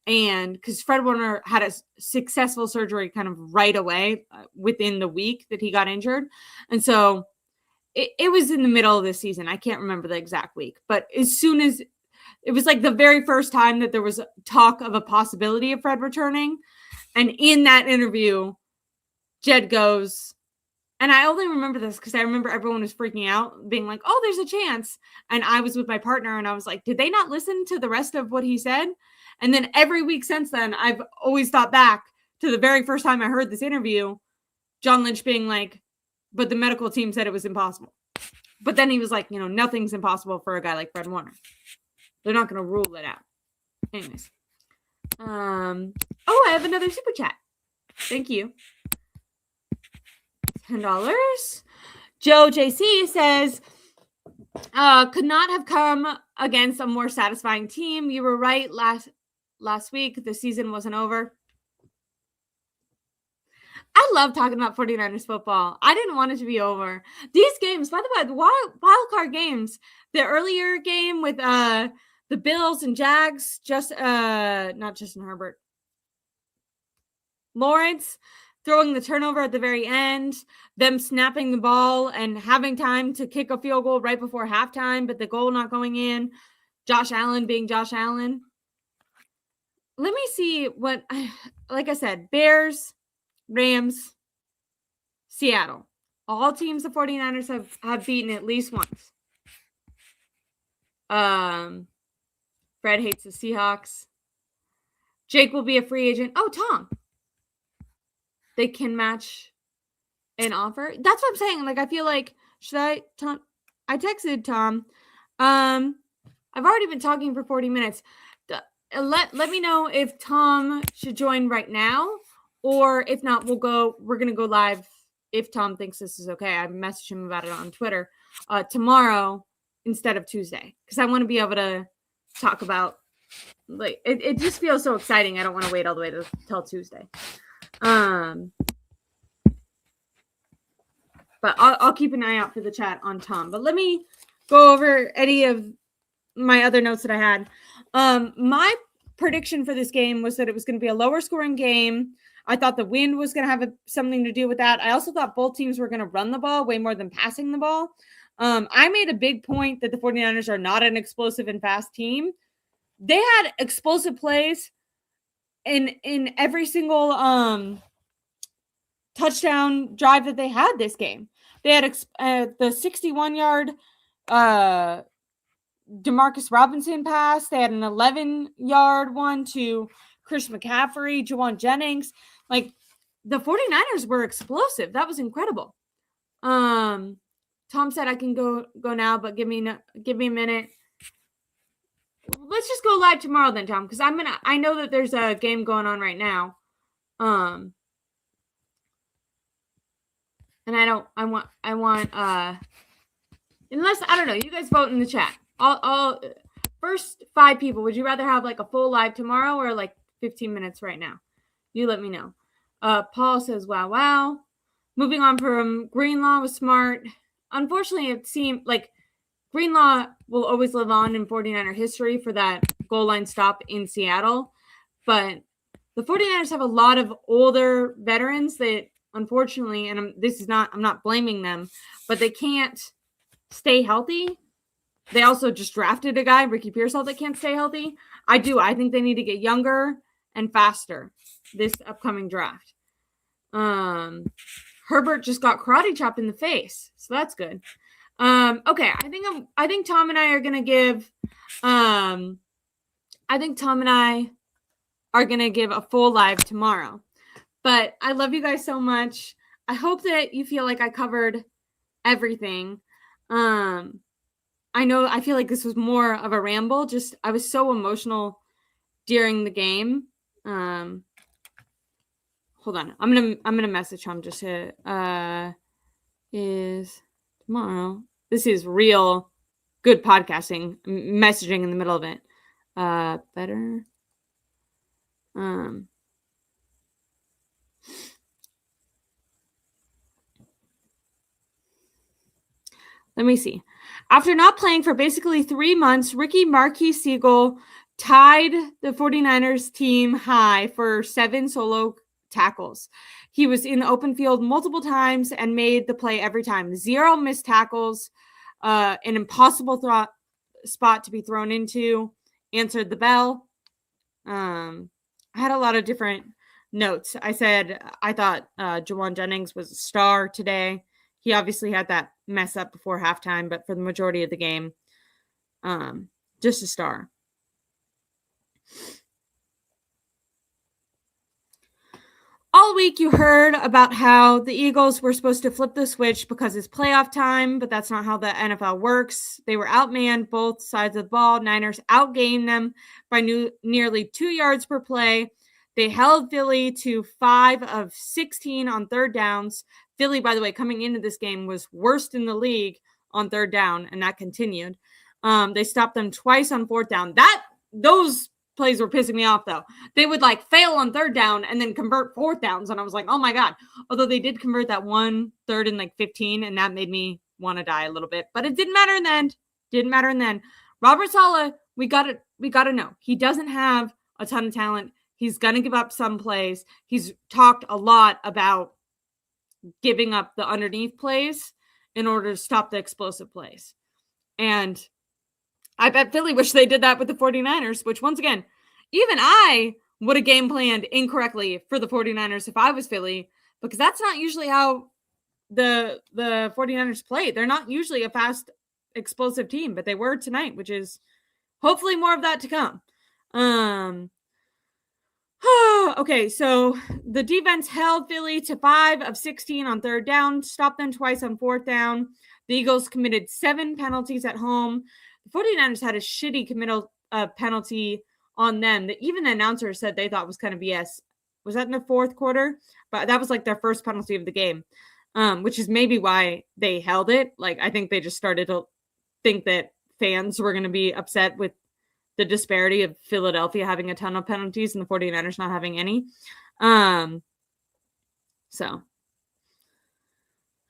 [SPEAKER 1] And because Fred Warner had a successful surgery kind of right away within the week that he got injured. And so it was in the middle of the season. I can't remember the exact week, but as soon as it was like the very first time that there was talk of a possibility of Fred returning. And in that interview, Jed goes, and I only remember this because I remember everyone was freaking out, being like, oh, there's a chance. And I was with my partner and I was like, did they not listen to the rest of what he said? And then every week since then, I've always thought back to the very first time I heard this interview, John Lynch being like, but the medical team said it was impossible. But then he was like, nothing's impossible for a guy like Fred Warner. They're not going to rule it out. Anyways. I have another super chat. Thank you. $10. Joe JC says, could not have come against a more satisfying team. You were right last week. The season wasn't over. I love talking about 49ers football. I didn't want it to be over. These games, by the way, the wild card games, the earlier game with the Bills and Jags, not Justin Herbert, Lawrence throwing the turnover at the very end, them snapping the ball and having time to kick a field goal right before halftime, but the goal not going in, Josh Allen being Josh Allen. Let me see what, like I said, Bears, Rams, Seattle. All teams the 49ers have beaten at least once. Fred hates the Seahawks. Jake will be a free agent. Oh, Tom. They can match an offer. That's what I'm saying. Like, I feel like, I texted Tom. I've already been talking for 40 minutes. Let me know if Tom should join right now, or if not, we're going to go live if Tom thinks this is okay. I messaged him about it on Twitter tomorrow instead of Tuesday, because I want to be able to talk about, like, it just feels so exciting. I don't want to wait all the way till Tuesday. But I'll keep an eye out for the chat on Tom. But let me go over any of my other notes that I had. My prediction for this game was that it was going to be a lower scoring game. I thought the wind was going to have something to do with that. I also thought both teams were going to run the ball way more than passing the ball. I made a big point that the 49ers are not an explosive and fast team. They had explosive plays in every single touchdown drive that they had this game. They had the 61-yard Demarcus Robinson pass. They had an 11-yard one to Chris McCaffrey, Juwan Jennings. Like, the 49ers were explosive. That was incredible. Tom said I can go now, but give me a minute. Let's just go live tomorrow then, Tom, because I know that there's a game going on right now. And I want unless, I don't know, you guys vote in the chat. I'll first 5 people, would you rather have like a full live tomorrow or like 15 minutes right now? You let me know. Paul says, wow. Moving on from Greenlaw was smart. Unfortunately, it seemed like Greenlaw will always live on in 49er history for that goal line stop in Seattle. But the 49ers have a lot of older veterans that, unfortunately, and I'm not blaming them, but they can't stay healthy. They also just drafted a guy, Ricky Pearsall, that can't stay healthy. I think they need to get younger and faster this upcoming draft. Herbert just got karate chopped in the face, so that's good. Okay, I think Tom and I are gonna give a full live tomorrow. But I love you guys so much. I hope that you feel like I covered everything. I feel like this was more of a ramble. Just, I was so emotional during the game. Hold on. I'm gonna message him just to is tomorrow. This is real good podcasting, messaging in the middle of it. Better. Let me see. After not playing for basically 3 months, Ricky Marquis-Siegel tied the 49ers team high for 7 solo tackles. He was in the open field multiple times and made the play every time. 0 missed tackles, an impossible spot to be thrown into, answered the bell. I had a lot of different notes. I said I thought Jawan Jennings was a star today. He obviously had that mess up before halftime, but for the majority of the game, just a star. All week you heard about how the Eagles were supposed to flip the switch because it's playoff time, but that's not how the NFL works. They were outmanned both sides of the ball. Niners outgained them by nearly 2 yards per play. They held Philly to 5 of 16 on third downs. Philly, by the way, coming into this game was worst in the league on third down, and that continued. They stopped them twice on fourth down. Those plays were pissing me off, though. They would fail on third down and then convert fourth downs, and I was like, oh my god. Although they did convert that 1 third and 15, and that made me want to die a little bit, but it didn't matter in the end. Robert Saleh, we gotta know, he doesn't have a ton of talent. He's gonna give up some plays. He's talked a lot about giving up the underneath plays in order to stop the explosive plays, and I bet Philly wish they did that with the 49ers, which once again, even I would have game planned incorrectly for the 49ers if I was Philly, because that's not usually how the 49ers play. They're not usually a fast, explosive team, but they were tonight, which is hopefully more of that to come. Okay, so the defense held Philly to 5 of 16 on third down, stopped them twice on fourth down. The Eagles committed 7 penalties at home. The 49ers had a shitty committal penalty on them that even the announcer said they thought was kind of BS. Was that in the fourth quarter? But that was their first penalty of the game, which is maybe why they held it. I think they just started to think that fans were going to be upset with the disparity of Philadelphia having a ton of penalties and the 49ers not having any. So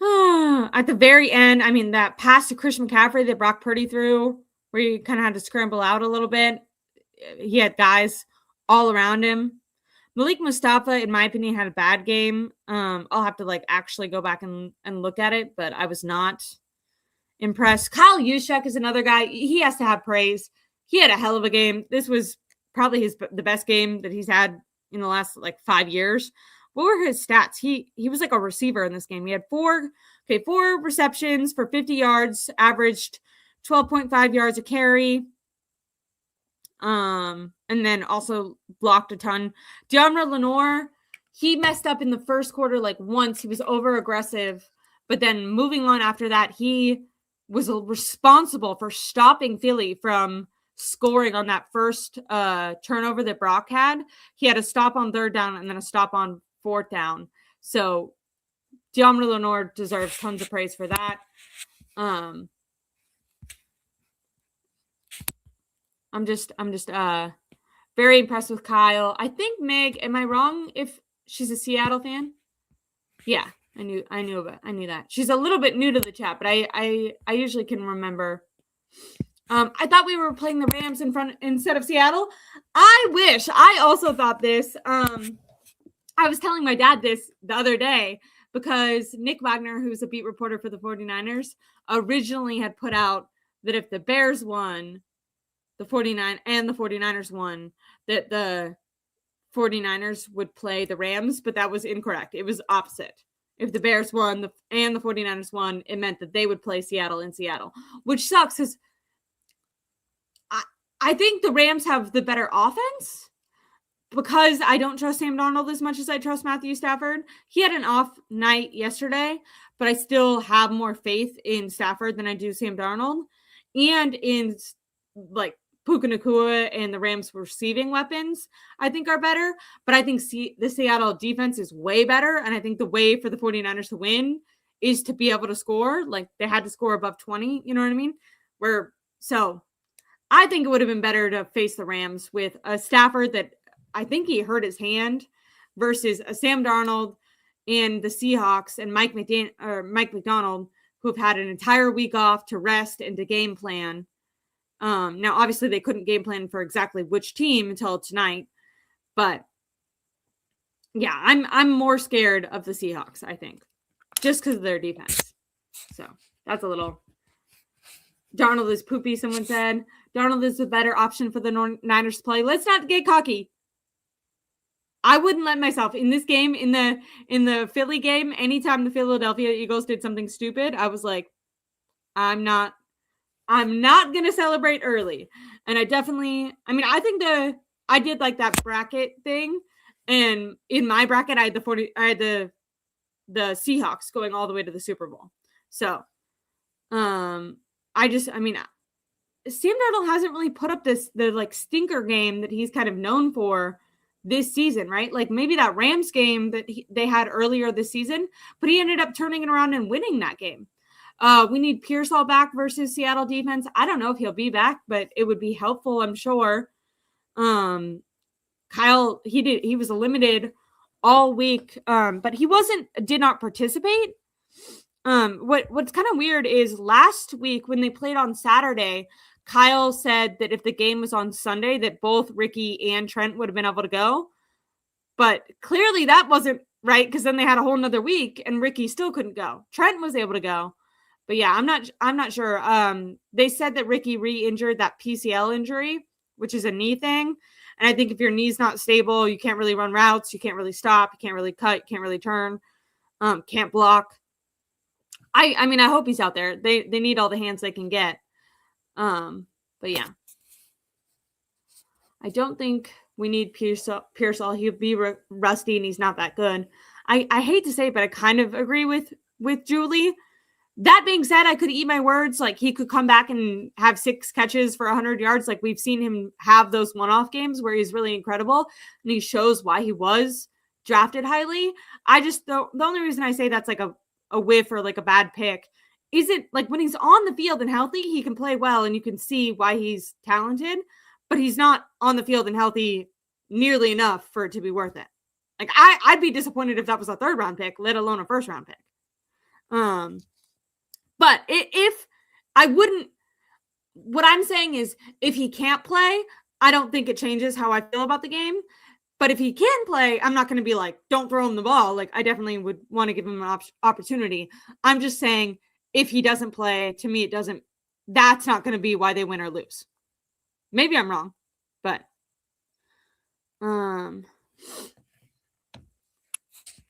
[SPEAKER 1] at the very end, that pass to Christian McCaffrey that Brock Purdy threw, where he kind of had to scramble out a little bit. He had guys all around him. Malik Mustafa, in my opinion, had a bad game. I'll have to actually go back and look at it, but I was not impressed. Kyle Juszczyk is another guy. He has to have praise. He had a hell of a game. This was probably the best game that he's had in the last 5 years. What were his stats? He was like a receiver in this game. He had 4 receptions for 50 yards, averaged 12.5 yards a carry. And then also blocked a ton. De'Amra Lenore, he messed up in the first quarter once. He was over aggressive, but then moving on after that, he was responsible for stopping Philly from scoring on that first turnover that Brock had. He had a stop on third down and then a stop on fourth down. So De'Amra Lenore deserves tons of praise for that. I'm just very impressed with Kyle. I think Meg, am I wrong if she's a Seattle fan? Yeah, I knew that. She's a little bit new to the chat, but I usually can remember. I thought we were playing the Rams instead of Seattle. I wish. I also thought this. I was telling my dad this the other day because Nick Wagner, who's a beat reporter for the 49ers, originally had put out that if the Bears won, the 49ers won, that the 49ers would play the Rams, but that was incorrect. It was opposite. If the Bears won and the 49ers won, it meant that they would play Seattle in Seattle, which sucks because I think the Rams have the better offense because I don't trust Sam Darnold as much as I trust Matthew Stafford. He had an off night yesterday, but I still have more faith in Stafford than I do Sam Darnold. And in Puka Nacua and the Rams' receiving weapons, I think are better. But I think the Seattle defense is way better. And I think the way for the 49ers to win is to be able to score. They had to score above 20. You know what I mean? So I think it would have been better to face the Rams with a Stafford that I think he hurt his hand versus a Sam Darnold and the Seahawks and Mike McDonald, who've had an entire week off to rest and to game plan. Now, obviously, they couldn't game plan for exactly which team until tonight, but yeah, I'm more scared of the Seahawks, I think, just because of their defense. So that's a little. Darnold is poopy, someone said. Darnold is a better option for the Niners to play. Let's not get cocky. I wouldn't let myself in this game, in the Philly game, anytime the Philadelphia Eagles did something stupid, I was like, I'm not going to celebrate early. And I think I did like that bracket thing. And in my bracket, I had the Seahawks going all the way to the Super Bowl. So, Sam Darnold hasn't really put up the like stinker game that he's kind of known for this season, right? Like maybe that Rams game that they had earlier this season, but he ended up turning it around and winning that game. We need Pearsall back versus Seattle defense. I don't know if he'll be back, but it would be helpful, I'm sure. Kyle, he was limited all week, but he did not participate. What's kind of weird is last week when they played on Saturday, Kyle said that if the game was on Sunday, that both Ricky and Trent would have been able to go. But clearly that wasn't right, because then they had a whole nother week and Ricky still couldn't go. Trent was able to go. But yeah, I'm not sure. They said that Ricky re-injured that PCL injury, which is a knee thing. And I think if your knee's not stable, you can't really run routes, you can't really stop, you can't really cut, you can't really turn, can't block. I hope he's out there. They need all the hands they can get. But yeah, I don't think we need Pearsall. He'll be rusty and he's not that good. I hate to say it, but I kind of agree with Julie. That being said, I could eat my words. Like, he could come back and have 6 catches for 100 yards. Like, we've seen him have those one-off games where he's really incredible and he shows why he was drafted highly. The only reason I say that's like a whiff or like a bad pick isn't like when he's on the field and healthy, he can play well and you can see why he's talented, but he's not on the field and healthy nearly enough for it to be worth it. Like, I'd be disappointed if that was a 3rd round pick, let alone a 1st round pick. But if I wouldn't, what I'm saying is if he can't play, I don't think it changes how I feel about the game. But if he can play, I'm not going to be like, don't throw him the ball. Like, I definitely would want to give him an opportunity. I'm just saying, if he doesn't play, to me, that's not going to be why they win or lose. Maybe I'm wrong, but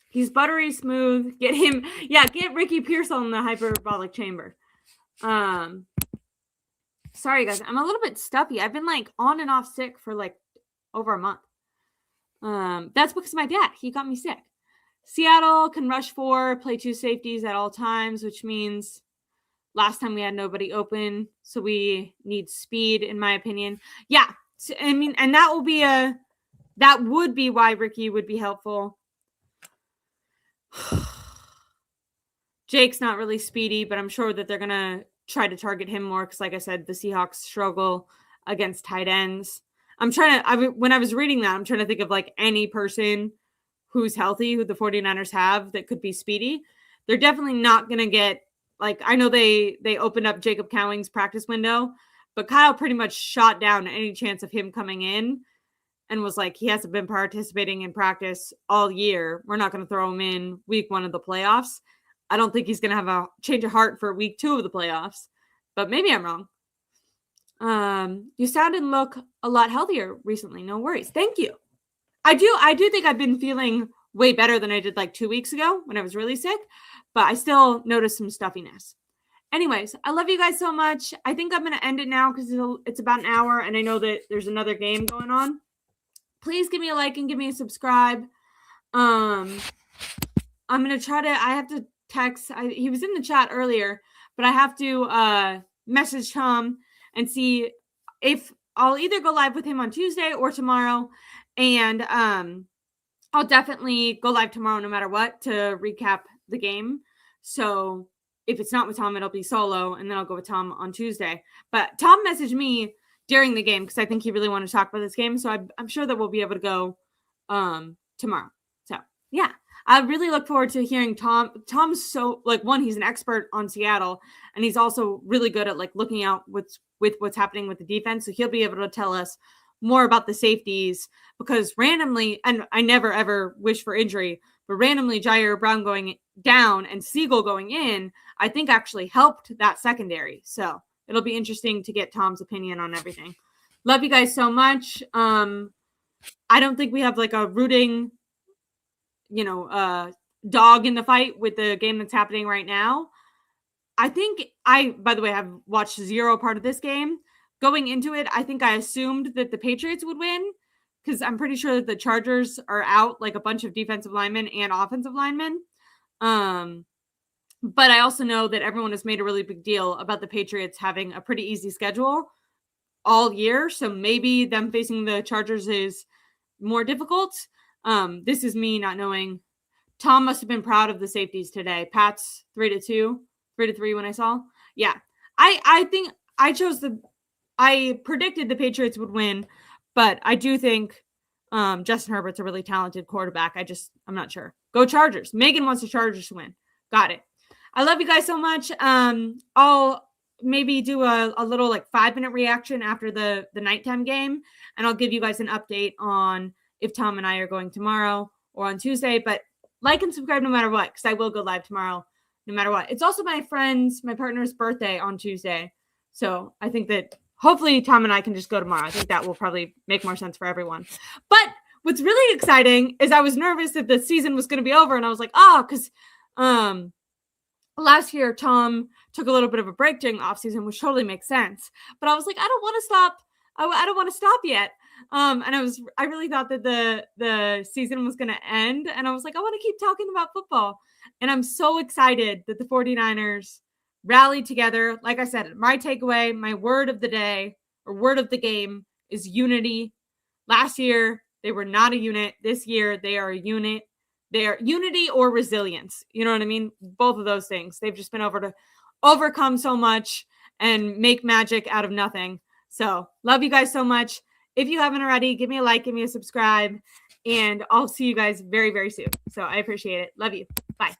[SPEAKER 1] he's buttery smooth. Get Ricky Pearsall in the hyperbolic chamber. Sorry guys, I'm a little bit stuffy. I've been like on and off sick for like over a month. That's because my dad, he got me sick. Seattle can rush 4, play 2 safeties at all times, which means last time we had nobody open, so we need speed, in my opinion. Yeah, and that would be why Ricky would be helpful. Jake's not really speedy, but I'm sure that they're gonna try to target him more because, like I said, the Seahawks struggle against tight ends. When I was reading that, I'm trying to think of like any person who's healthy, who the 49ers have that could be speedy. They're definitely not going to get, like, I know they opened up Jacob Cowing's practice window, but Kyle pretty much shot down any chance of him coming in and was like, he hasn't been participating in practice all year. We're not going to throw him in week 1 of the playoffs. I don't think he's going to have a change of heart for week 2 of the playoffs, but maybe I'm wrong. You sound and look a lot healthier recently. No worries. Thank you. I do think I've been feeling way better than I did like 2 weeks ago when I was really sick, but I still noticed some stuffiness. Anyways, I love you guys so much. I think I'm going to end it now because it's about an hour and I know that there's another game going on. Please give me a like and give me a subscribe. I'm going to I have to text. He was in the chat earlier, but I have to message Tom and see if I'll either go live with him on Tuesday or tomorrow. And I'll definitely go live tomorrow no matter what to recap the game. So if it's not with Tom, it'll be solo, and then I'll go with Tom on Tuesday. But Tom messaged me during the game because I think he really wanted to talk about this game. So I'm sure that we'll be able to go tomorrow. So yeah, I really look forward to hearing Tom. Tom's so, like, one, he's an expert on Seattle, and he's also really good at like looking out with what's happening with the defense. So he'll be able to tell us more about the safeties, because randomly, and I never ever wish for injury, but randomly Jair Brown going down and Siegel going in, I think actually helped that secondary. So it'll be interesting to get Tom's opinion on everything. Love you guys so much. I don't think we have like a rooting, dog in the fight with the game that's happening right now. I think by the way, have watched zero part of this game. Going into it, I think I assumed that the Patriots would win because I'm pretty sure that the Chargers are out like a bunch of defensive linemen and offensive linemen. But I also know that everyone has made a really big deal about the Patriots having a pretty easy schedule all year. So maybe them facing the Chargers is more difficult. This is me not knowing. Tom must have been proud of the safeties today. Pat's 3-2, 3-3 when I saw. Yeah. I think I predicted the Patriots would win, but I do think Justin Herbert's a really talented quarterback. I'm not sure. Go Chargers. Megan wants the Chargers to win. Got it. I love you guys so much. I'll maybe do a little like 5-minute reaction after the nighttime game, and I'll give you guys an update on if Tom and I are going tomorrow or on Tuesday. But like and subscribe no matter what, because I will go live tomorrow no matter what. It's also my partner's birthday on Tuesday. So I think that hopefully Tom and I can just go tomorrow. I think that will probably make more sense for everyone. But what's really exciting is I was nervous that the season was going to be over, and I was like, because last year Tom took a little bit of a break during the offseason, which totally makes sense. But I was like, I don't want to stop. I don't want to stop yet. And I really thought that the season was going to end. And I was like, I want to keep talking about football. And I'm so excited that the 49ers rallied together. Like I said, my takeaway, my word of the day or word of the game is unity. Last year, they were not a unit. This year, they are a unit. They are unity or resilience. You know what I mean? Both of those things. They've just been able to overcome so much and make magic out of nothing. So love you guys so much. If you haven't already, give me a like, give me a subscribe, and I'll see you guys very, very soon. So I appreciate it. Love you. Bye.